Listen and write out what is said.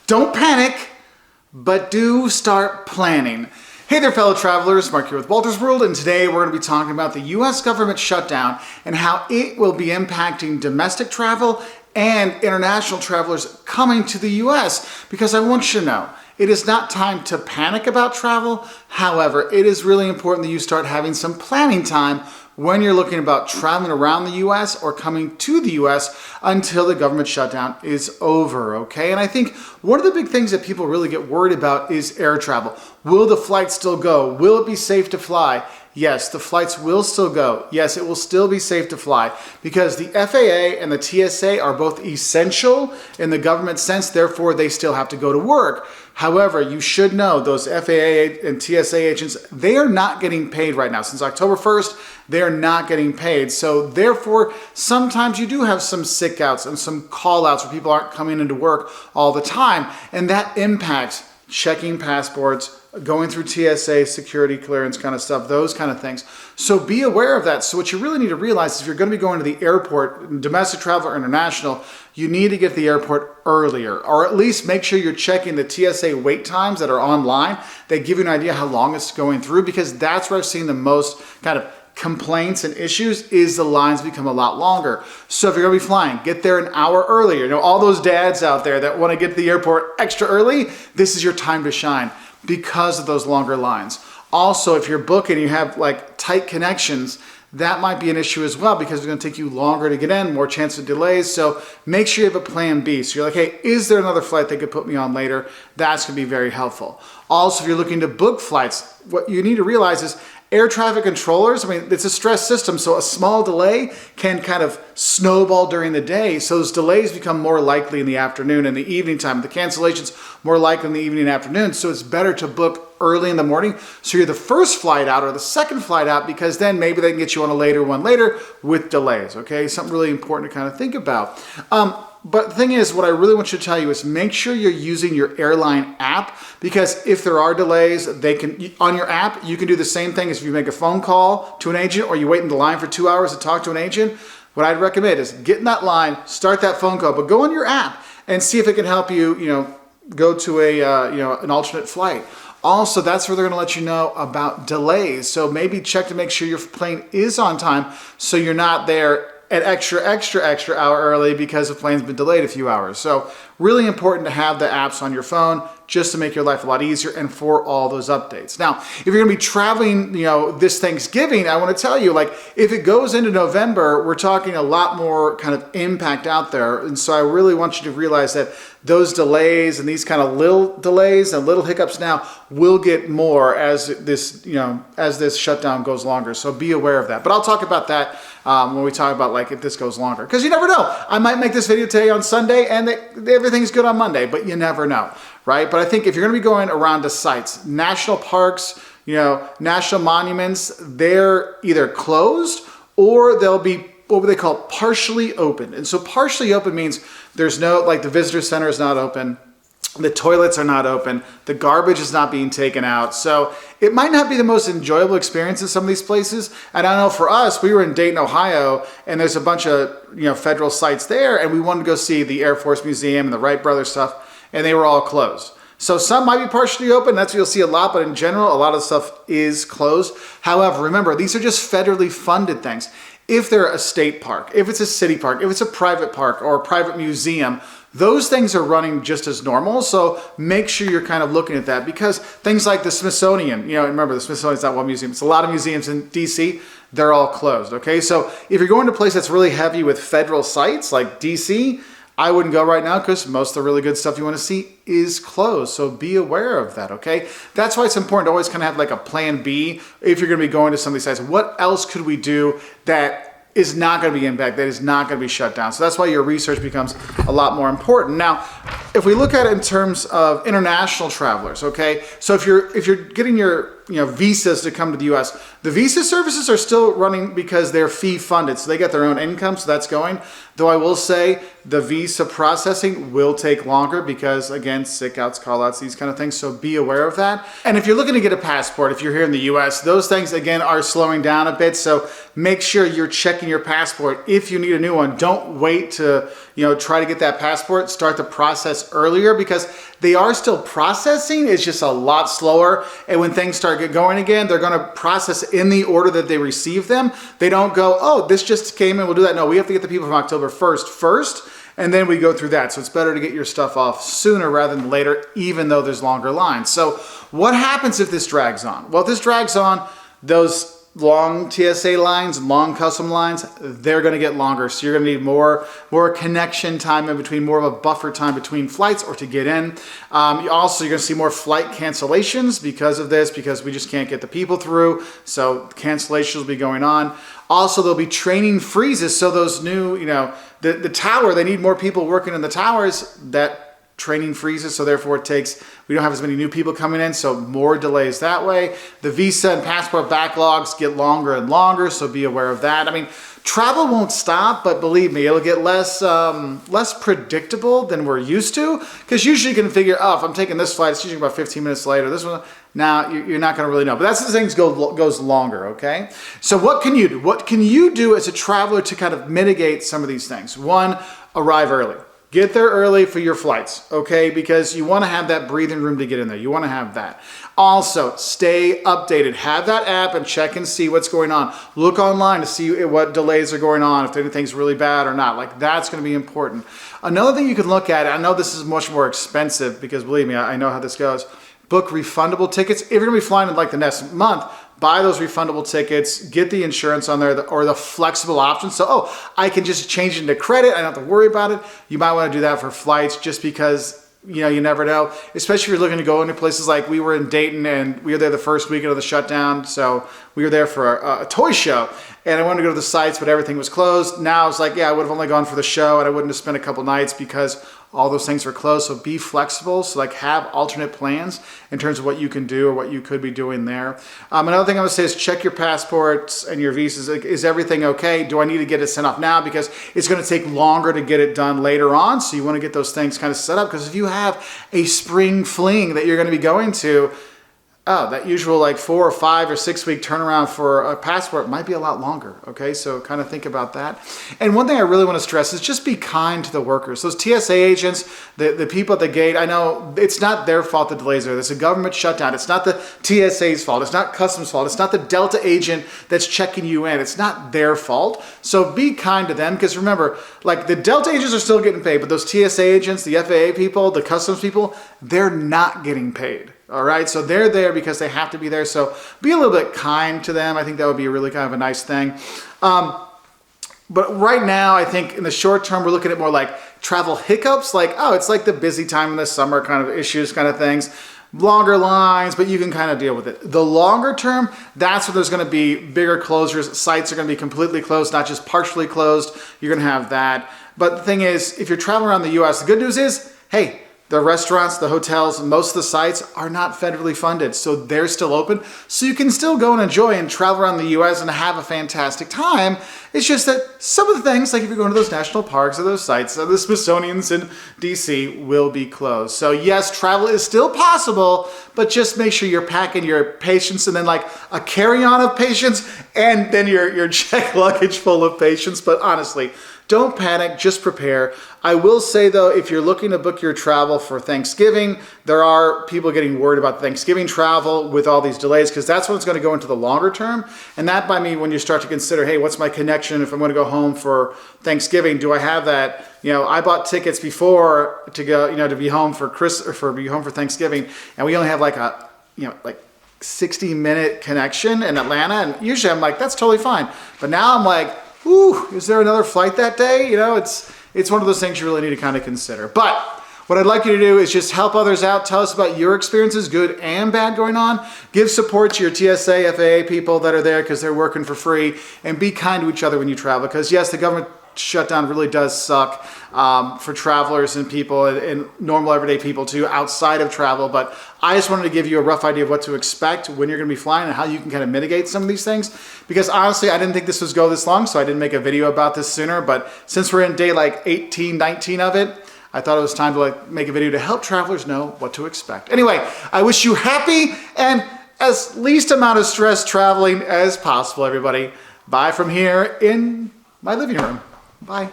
Don't panic, but do start planning. Hey there, fellow travelers. Mark here with Wolters World, and today we're going to be talking about the U.S. government shutdown and how it will be impacting domestic travel and international travelers coming to the U.S. Because I want you to know, it is not time to panic about travel. However, it is really important that you start having some planning time when you're looking about traveling around the U.S. or coming to the U.S. until the government shutdown is over, okay? And I think one of the big things that people really get worried about is air travel. Will the flight still go? Will it be safe to fly? Yes, the flights will still go. Yes, it will still be safe to fly because the FAA and the TSA are both essential in the government sense, therefore they still have to go to work. However, you should know those FAA and TSA agents, they are not getting paid right now. Since October 1st, they are not getting paid. So therefore, sometimes you do have some sick outs and some call outs where people aren't coming into work all the time. And that impacts checking passports, going through TSA, security clearance kind of stuff, those kind of things. So be aware of that. So what you really need to realize is if you're going to be going to the airport, domestic travel or international, you need to get to the airport earlier, or at least make sure you're checking the TSA wait times that are online. They give you an idea how long it's going through, because that's where I've seen the most kind of complaints and issues is the lines become a lot longer. So if you're gonna be flying, get there an hour earlier. You know, all those dads out there that wanna get to the airport extra early, this is your time to shine because of those longer lines. Also, if you're booking, you have like tight connections, that might be an issue as well because it's gonna take you longer to get in, more chance of delays. So make sure you have a plan B. So you're like, hey, is there another flight they could put me on later? That's gonna be very helpful. Also, if you're looking to book flights, what you need to realize is air traffic controllers, I mean, it's a stress system, so a small delay can kind of snowball during the day. So those delays become more likely in the afternoon and the evening time. The cancellations more likely in the evening and afternoon. So it's better to book early in the morning. So you're the first flight out or the second flight out, because then maybe they can get you on a later one later with delays, okay? Something really important to kind of think about. But the thing is, what I really want you to tell you is make sure you're using your airline app, because if there are delays, they can, on your app, you can do the same thing as if you make a phone call to an agent or you wait in the line for 2 hours to talk to an agent. What I'd recommend is get in that line, start that phone call, but go on your app and see if it can help you, go to an alternate flight. Also, that's where they're gonna let you know about delays. So maybe check to make sure your plane is on time so you're not there an extra hour early because the plane's been delayed a few hours. So really important to have the apps on your phone just to make your life a lot easier and for all those updates. Now, if you're gonna be traveling, this Thanksgiving, I wanna tell you, like, if it goes into November, we're talking a lot more kind of impact out there. And so I really want you to realize that those delays and these kind of little delays and little hiccups now will get more as this shutdown goes longer. So be aware of that. But I'll talk about that when we talk about like if this goes longer, because you never know. I might make this video today on Sunday and everything's good on Monday, but you never know, right? But I think if you're gonna be going around to sites, national parks, national monuments, they're either closed or they'll be what they call partially open. And so partially open means there's no, like the visitor center is not open, the toilets are not open, the garbage is not being taken out. So it might not be the most enjoyable experience in some of these places. And I know for us, we were in Dayton, Ohio, and there's a bunch of federal sites there, and we wanted to go see the Air Force Museum and the Wright Brothers stuff, and they were all closed. So some might be partially open, that's what you'll see a lot, but in general, a lot of stuff is closed. However, remember, these are just federally funded things. If they're a state park, if it's a city park, if it's a private park or a private museum, those things are running just as normal. So make sure you're kind of looking at that, because things like the Smithsonian, remember the Smithsonian's not one museum, it's a lot of museums in DC, they're all closed, okay? So if you're going to a place that's really heavy with federal sites like DC, I wouldn't go right now because most of the really good stuff you want to see is closed. So be aware of that, okay? That's why it's important to always kind of have like a plan B if you're going to be going to some of these sites. What else could we do that is not going to be impacted, that is not going to be shut down? So that's why your research becomes a lot more important. Now, if we look at it in terms of international travelers, okay? So if you're getting your visas to come to the US, the visa services are still running because they're fee funded. So they get their own income, so that's going. Though I will say the visa processing will take longer because, again, sick outs, call outs, these kind of things. So be aware of that. And if you're looking to get a passport, if you're here in the US, those things, again, are slowing down a bit. So make sure you're checking your passport. If you need a new one, don't wait to try to get that passport. Start the process earlier, because They are still processing, it's just a lot slower. And when things start going again, they're gonna process in the order that they receive them. They don't go, oh, this just came in, we'll do that. No, we have to get the people from October 1st first, and then we go through that. So it's better to get your stuff off sooner rather than later, even though there's longer lines. So what happens if this drags on? Well, if this drags on, those long TSA lines, long custom lines, they're gonna get longer. So you're gonna need more connection time in between, more of a buffer time between flights or to get in. You're gonna see more flight cancellations because of this, because we just can't get the people through. So cancellations will be going on. Also, there'll be training freezes. So those new, the tower, they need more people working in the towers. That training freezes, so therefore we don't have as many new people coming in, so more delays that way. The visa and passport backlogs get longer and longer, so be aware of that. I mean, travel won't stop, but believe me, it'll get less predictable than we're used to, because usually you can figure, oh, if I'm taking this flight, it's usually about 15 minutes later. This one, now you're not going to really know. But that's the things goes longer, okay? So what can you do? What can you do as a traveler to kind of mitigate some of these things? One, arrive early. Get there early for your flights, okay? Because you want to have that breathing room to get in there. You want to have that. Also, stay updated. Have that app and check and see what's going on. Look online to see what delays are going on, if anything's really bad or not. Like, that's going to be important. Another thing you can look at, I know this is much more expensive because believe me, I know how this goes. Book refundable tickets. If you're going to be flying in like the next month, buy those refundable tickets, get the insurance on there or the flexible option. So, oh, I can just change it into credit. I don't have to worry about it. You might want to do that for flights just because, you never know, especially if you're looking to go into places like we were in Dayton and we were there the first weekend of the shutdown. So we were there for a toy show and I wanted to go to the sites, but everything was closed. Now it's like, yeah, I would have only gone for the show and I wouldn't have spent a couple nights because all those things were closed. So be flexible. So like have alternate plans in terms of what you can do or what you could be doing there. Another thing I would say is check your passports and your visas. Is everything okay? Do I need to get it sent off now? Because it's going to take longer to get it done later on. So you want to get those things kind of set up. Because if you have a spring fling that you're going to be going to, that usual like 4 or 5 or 6 week turnaround for a passport might be a lot longer, okay? So kind of think about that. And one thing I really want to stress is just be kind to the workers. Those TSA agents, the people at the gate, I know it's not their fault the delays are. It's a government shutdown. It's not the TSA's fault. It's not customs fault. It's not the Delta agent that's checking you in. It's not their fault. So be kind to them because remember, like the Delta agents are still getting paid, but those TSA agents, the FAA people, the customs people, they're not getting paid. All right, so they're there because they have to be there. So be a little bit kind to them. I think that would be a really kind of a nice thing. But right now, I think in the short term, we're looking at more like travel hiccups. Like, oh, it's like the busy time in the summer kind of issues, kind of things. Longer lines, but you can kind of deal with it. The longer term, that's when there's going to be bigger closures. Sites are going to be completely closed, not just partially closed. You're going to have that. But the thing is, if you're traveling around the U.S., the good news is, hey, the restaurants, the hotels, most of the sites are not federally funded, so they're still open. So you can still go and enjoy and travel around the U.S. and have a fantastic time. It's just that some of the things, like if you're going to those national parks or those sites, the Smithsonian's in D.C. will be closed. So yes, travel is still possible, but just make sure you're packing your patience and then like a carry-on of patience and then your check luggage full of patience. But honestly, don't panic, just prepare. I will say though, if you're looking to book your travel for Thanksgiving, there are people getting worried about Thanksgiving travel with all these delays because that's when it's going to go into the longer term. And that by me, when you start to consider, hey, what's my connection if I'm going to go home for Thanksgiving? Do I have that? I bought tickets before to go, to be home for Thanksgiving, and we only have like a, 60-minute connection in Atlanta. And usually I'm like, that's totally fine. But now I'm like, ooh, is there another flight that day? It's one of those things you really need to kind of consider. But what I'd like you to do is just help others out. Tell us about your experiences, good and bad, going on. Give support to your TSA, FAA people that are there because they're working for free. And be kind to each other when you travel. Because yes, the government shutdown really does suck for travelers and people and normal everyday people too outside of travel. But I just wanted to give you a rough idea of what to expect when you're going to be flying and how you can kind of mitigate some of these things. Because honestly, I didn't think this was go this long, so I didn't make a video about this sooner. But since we're in day like 18, 19 of it, I thought it was time to make a video to help travelers know what to expect. Anyway, I wish you happy and as least amount of stress traveling as possible, everybody. Bye from here in my living room. Bye.